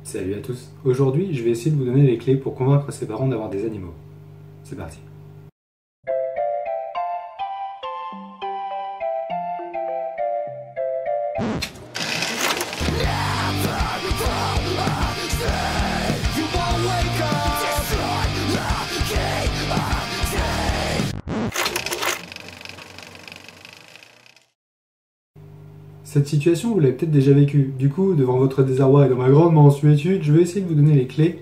Salut à tous. Aujourd'hui, je vais essayer de vous donner les clés pour convaincre ses parents d'avoir des animaux. C'est parti. Cette situation, vous l'avez peut-être déjà vécue. Du coup, devant votre désarroi et dans ma grande mansuétude, je vais essayer de vous donner les clés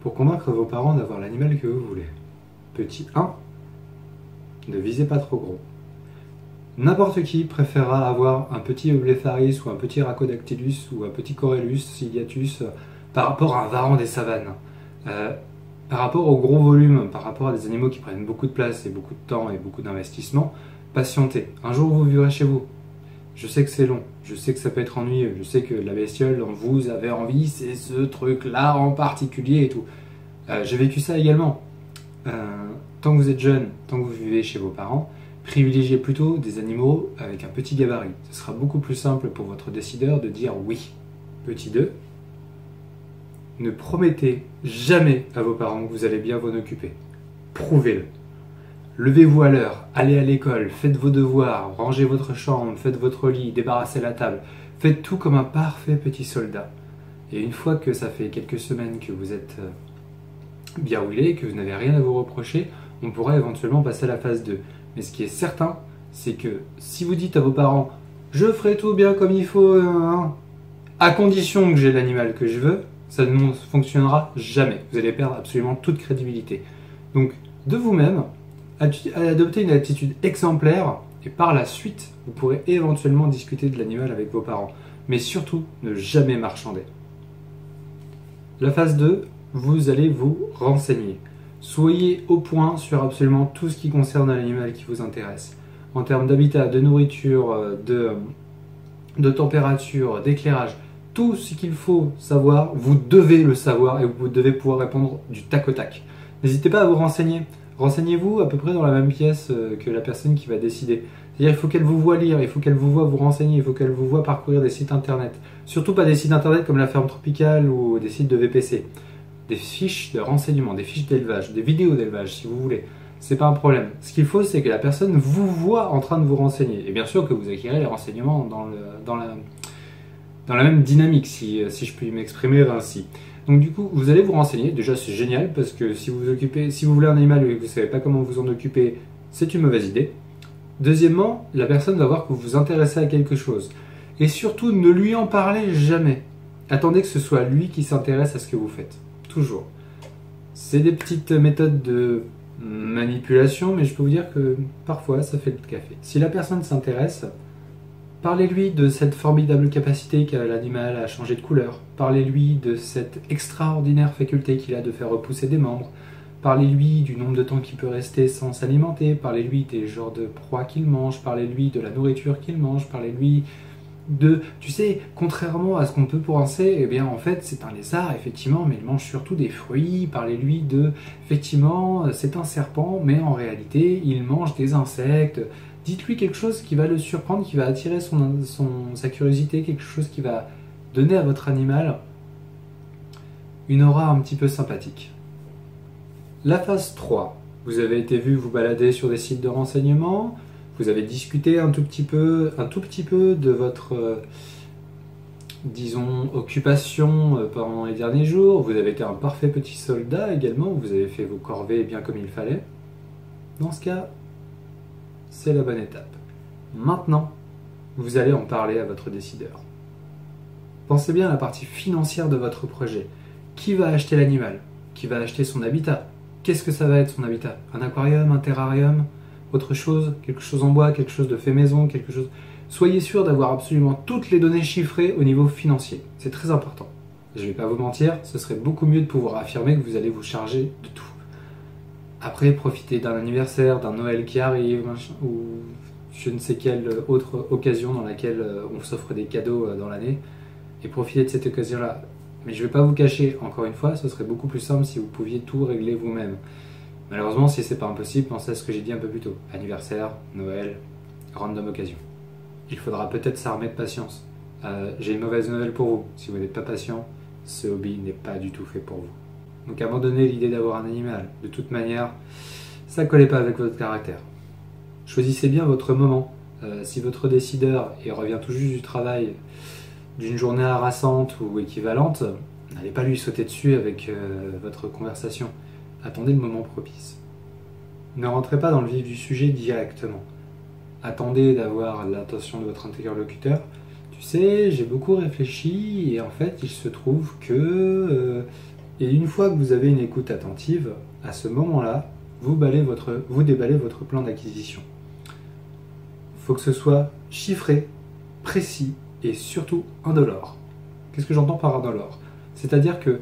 pour convaincre vos parents d'avoir l'animal que vous voulez. Petit 1, ne visez pas trop gros. N'importe qui préférera avoir un petit Eublepharis ou un petit Rhacodactylus ou un petit Corellus ciliatus par rapport à un varan des savanes. Par rapport au gros volume, par rapport à des animaux qui prennent beaucoup de place et beaucoup de temps et beaucoup d'investissement, patientez. Un jour, vous vivrez chez vous. Je sais que c'est long, je sais que ça peut être ennuyeux, je sais que la bestiole dont vous avez envie, c'est ce truc-là en particulier et tout. J'ai vécu ça également. Tant que vous êtes jeune, tant que vous vivez chez vos parents, privilégiez plutôt des animaux avec un petit gabarit. Ce sera beaucoup plus simple pour votre décideur de dire oui. Petit 2, ne promettez jamais à vos parents que vous allez bien vous en occuper. Prouvez-le. Levez-vous à l'heure, allez à l'école, faites vos devoirs, rangez votre chambre, faites votre lit, débarrassez la table. Faites tout comme un parfait petit soldat. Et une fois que ça fait quelques semaines que vous êtes bien roulé, que vous n'avez rien à vous reprocher, on pourra éventuellement passer à la phase 2. Mais ce qui est certain, c'est que si vous dites à vos parents « je ferai tout bien comme il faut, à condition que j'ai l'animal que je veux », ça ne fonctionnera jamais. Vous allez perdre absolument toute crédibilité. Donc, de vous-même, adopter une attitude exemplaire et par la suite, vous pourrez éventuellement discuter de l'animal avec vos parents. Mais surtout, ne jamais marchander. La phase 2, vous allez vous renseigner. Soyez au point sur absolument tout ce qui concerne l'animal qui vous intéresse. En termes d'habitat, de nourriture, de température, d'éclairage, tout ce qu'il faut savoir, vous devez le savoir et vous devez pouvoir répondre du tac au tac. N'hésitez pas à vous renseigner. Renseignez-vous à peu près dans la même pièce que la personne qui va décider. C'est-à-dire il faut qu'elle vous voie lire, il faut qu'elle vous voie vous renseigner, il faut qu'elle vous voie parcourir des sites internet. Surtout pas des sites internet comme la ferme tropicale ou des sites de VPC. Des fiches de renseignement, des fiches d'élevage, des vidéos d'élevage si vous voulez. C'est pas un problème. Ce qu'il faut, c'est que la personne vous voit en train de vous renseigner. Et bien sûr que vous acquérez les renseignements dans la même dynamique, si je puis m'exprimer ainsi. Donc du coup, vous allez vous renseigner. Déjà, c'est génial parce que si vous voulez un animal et que vous ne savez pas comment vous en occuper, c'est une mauvaise idée. Deuxièmement, la personne va voir que vous vous intéressez à quelque chose. Et surtout, ne lui en parlez jamais. Attendez que ce soit lui qui s'intéresse à ce que vous faites. Toujours. C'est des petites méthodes de manipulation, mais je peux vous dire que parfois, ça fait le café. Si la personne s'intéresse, parlez-lui de cette formidable capacité qu'a l'animal à changer de couleur. Parlez-lui de cette extraordinaire faculté qu'il a de faire repousser des membres. Parlez-lui du nombre de temps qu'il peut rester sans s'alimenter. Parlez-lui des genres de proies qu'il mange. Parlez-lui de la nourriture qu'il mange. Parlez-lui de... Tu sais, contrairement à ce qu'on peut penser, eh bien en fait c'est un lézard effectivement, mais il mange surtout des fruits. Parlez-lui de... Effectivement, c'est un serpent, mais en réalité il mange des insectes. Dites-lui quelque chose qui va le surprendre, qui va attirer sa curiosité, quelque chose qui va donner à votre animal une aura un petit peu sympathique. La phase 3. Vous avez été vu vous balader sur des sites de renseignement, vous avez discuté un tout petit peu de votre, disons, occupation pendant les derniers jours, vous avez été un parfait petit soldat également, vous avez fait vos corvées bien comme il fallait. Dans ce cas, c'est la bonne étape. Maintenant, vous allez en parler à votre décideur. Pensez bien à la partie financière de votre projet. Qui va acheter l'animal? Qui va acheter son habitat? Qu'est-ce que ça va être son habitat? Un aquarium, un terrarium? Autre chose? Quelque chose en bois? Quelque chose de fait maison? Quelque chose... Soyez sûr d'avoir absolument toutes les données chiffrées au niveau financier. C'est très important. Je ne vais pas vous mentir, ce serait beaucoup mieux de pouvoir affirmer que vous allez vous charger de tout. Après, profitez d'un anniversaire, d'un Noël qui arrive, ou je ne sais quelle autre occasion dans laquelle on s'offre des cadeaux dans l'année, et profitez de cette occasion-là. Mais je ne vais pas vous cacher, encore une fois, ce serait beaucoup plus simple si vous pouviez tout régler vous-même. Malheureusement, si c'est pas impossible, pensez à ce que j'ai dit un peu plus tôt. Anniversaire, Noël, random occasion. Il faudra peut-être s'armer de patience. J'ai une mauvaise nouvelle pour vous. Si vous n'êtes pas patient, ce hobby n'est pas du tout fait pour vous. Donc abandonnez l'idée d'avoir un animal. De toute manière, ça ne collait pas avec votre caractère. Choisissez bien votre moment. Si votre décideur revient tout juste du travail d'une journée harassante ou équivalente, n'allez pas lui sauter dessus avec votre conversation. Attendez le moment propice. Ne rentrez pas dans le vif du sujet directement. Attendez d'avoir l'attention de votre interlocuteur. Tu sais, j'ai beaucoup réfléchi et en fait, il se trouve que... Et une fois que vous avez une écoute attentive, à ce moment-là, vous déballez votre plan d'acquisition. Il faut que ce soit chiffré, précis et surtout indolore. Qu'est-ce que j'entends par indolore? C'est-à-dire que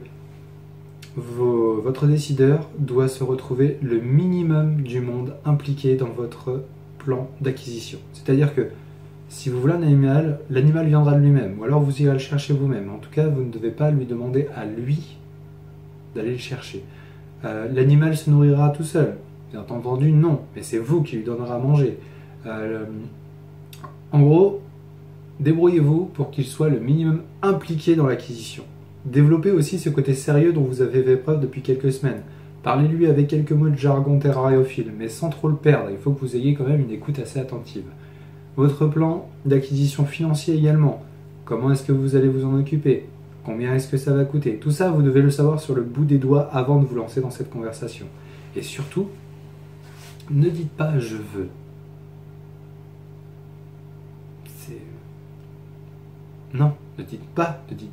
votre décideur doit se retrouver le minimum du monde impliqué dans votre plan d'acquisition. C'est-à-dire que si vous voulez un animal, l'animal viendra de lui-même, ou alors vous irez le chercher vous-même. En tout cas, vous ne devez pas lui demander à lui d'aller le chercher. L'animal se nourrira tout seul. Bien entendu, non, mais c'est vous qui lui donnerez à manger. En gros, débrouillez-vous pour qu'il soit le minimum impliqué dans l'acquisition. Développez aussi ce côté sérieux dont vous avez fait preuve depuis quelques semaines. Parlez-lui avec quelques mots de jargon terrariophile, mais sans trop le perdre. Il faut que vous ayez quand même une écoute assez attentive. Votre plan d'acquisition financier également. Comment est-ce que vous allez vous en occuper? Combien est-ce que ça va coûter? Tout ça, vous devez le savoir sur le bout des doigts avant de vous lancer dans cette conversation. Et surtout, ne dites pas « je veux ». Non, ne dites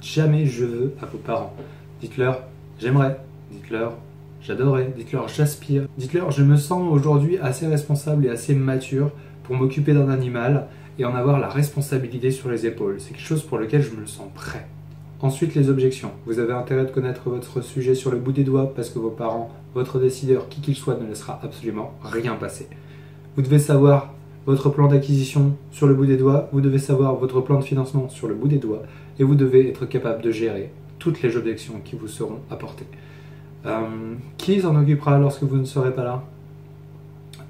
jamais « je veux » à vos parents. Dites-leur « j'aimerais », dites-leur « j'adorerais », dites-leur « j'aspire », dites-leur « je me sens aujourd'hui assez responsable et assez mature pour m'occuper d'un animal et en avoir la responsabilité sur les épaules. C'est quelque chose pour lequel je me sens prêt. » Ensuite, les objections. Vous avez intérêt de connaître votre sujet sur le bout des doigts parce que vos parents, votre décideur, qui qu'il soit, ne laissera absolument rien passer. Vous devez savoir votre plan d'acquisition sur le bout des doigts, vous devez savoir votre plan de financement sur le bout des doigts et vous devez être capable de gérer toutes les objections qui vous seront apportées. Qui s'en occupera lorsque vous ne serez pas là?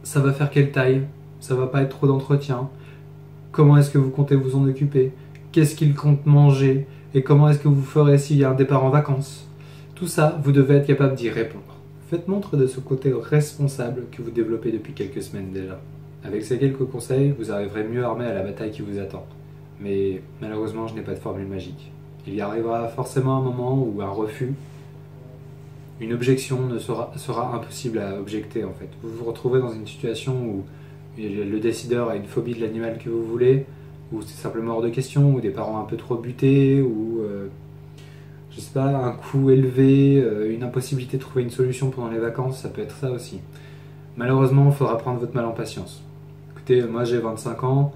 Ça va faire quelle taille? Ça va pas être trop d'entretien? Comment est-ce que vous comptez vous en occuper? Qu'est-ce qu'il compte manger? Et comment est-ce que vous ferez s'il y a un départ en vacances? Tout ça, vous devez être capable d'y répondre. Faites montre de ce côté responsable que vous développez depuis quelques semaines déjà. Avec ces quelques conseils, vous arriverez mieux armé à la bataille qui vous attend. Mais malheureusement, je n'ai pas de formule magique. Il y arrivera forcément un moment où un refus, une objection sera impossible à objecter en fait. Vous vous retrouvez dans une situation où le décideur a une phobie de l'animal que vous voulez, ou c'est simplement hors de question, ou des parents un peu trop butés, ou je sais pas, un coût élevé, une impossibilité de trouver une solution pendant les vacances, ça peut être ça aussi. Malheureusement, il faudra prendre votre mal en patience. Écoutez, moi j'ai 25 ans,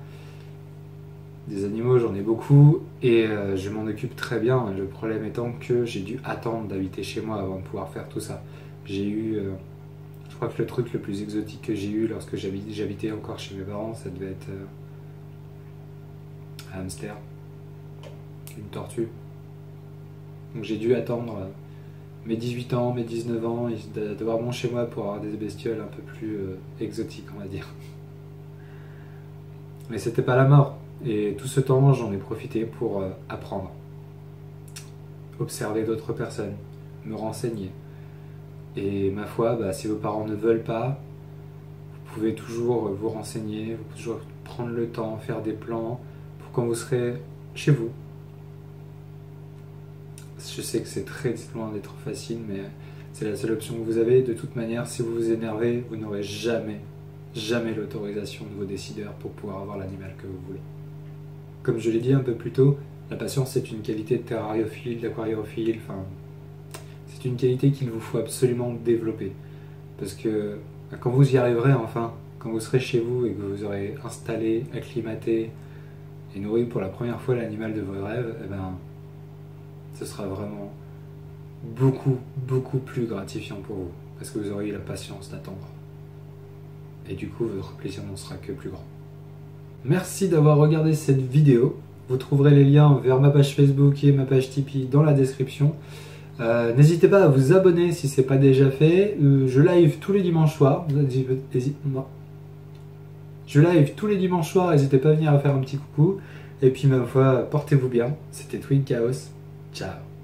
des animaux j'en ai beaucoup, et je m'en occupe très bien. Le problème étant que j'ai dû attendre d'habiter chez moi avant de pouvoir faire tout ça. J'ai eu, je crois que le truc le plus exotique que j'ai eu lorsque j'habitais encore chez mes parents, ça devait être un hamster, une tortue. Donc j'ai dû attendre mes 18 ans, mes 19 ans, d'avoir mon chez moi pour avoir des bestioles un peu plus exotiques, on va dire. Mais c'était pas la mort. Et tout ce temps, j'en ai profité pour apprendre. Observer d'autres personnes, me renseigner. Et ma foi, si vos parents ne veulent pas, vous pouvez toujours vous renseigner, vous pouvez toujours prendre le temps, faire des plans pour quand vous serez chez vous. Je sais que c'est très loin d'être facile, mais c'est la seule option que vous avez. De toute manière, si vous vous énervez, vous n'aurez jamais l'autorisation de vos décideurs pour pouvoir avoir l'animal que vous voulez. Comme je l'ai dit un peu plus tôt, la patience c'est une qualité de terrariophile, d'aquariophile, enfin, c'est une qualité qu'il vous faut absolument développer. Parce que quand vous y arriverez enfin, quand vous serez chez vous et que vous aurez installé, acclimaté et nourri pour la première fois l'animal de vos rêves, eh ben, ce sera vraiment beaucoup plus gratifiant pour vous. Parce que vous aurez eu la patience d'attendre. Et du coup, votre plaisir n'en sera que plus grand. Merci d'avoir regardé cette vidéo. Vous trouverez les liens vers ma page Facebook et ma page Tipeee dans la description. N'hésitez pas à vous abonner si ce n'est pas déjà fait. Je live tous les dimanches soirs. Je live tous les dimanches soirs. N'hésitez pas à venir à faire un petit coucou. Et puis, ma foi, portez-vous bien. C'était Twin Chaos. Ciao.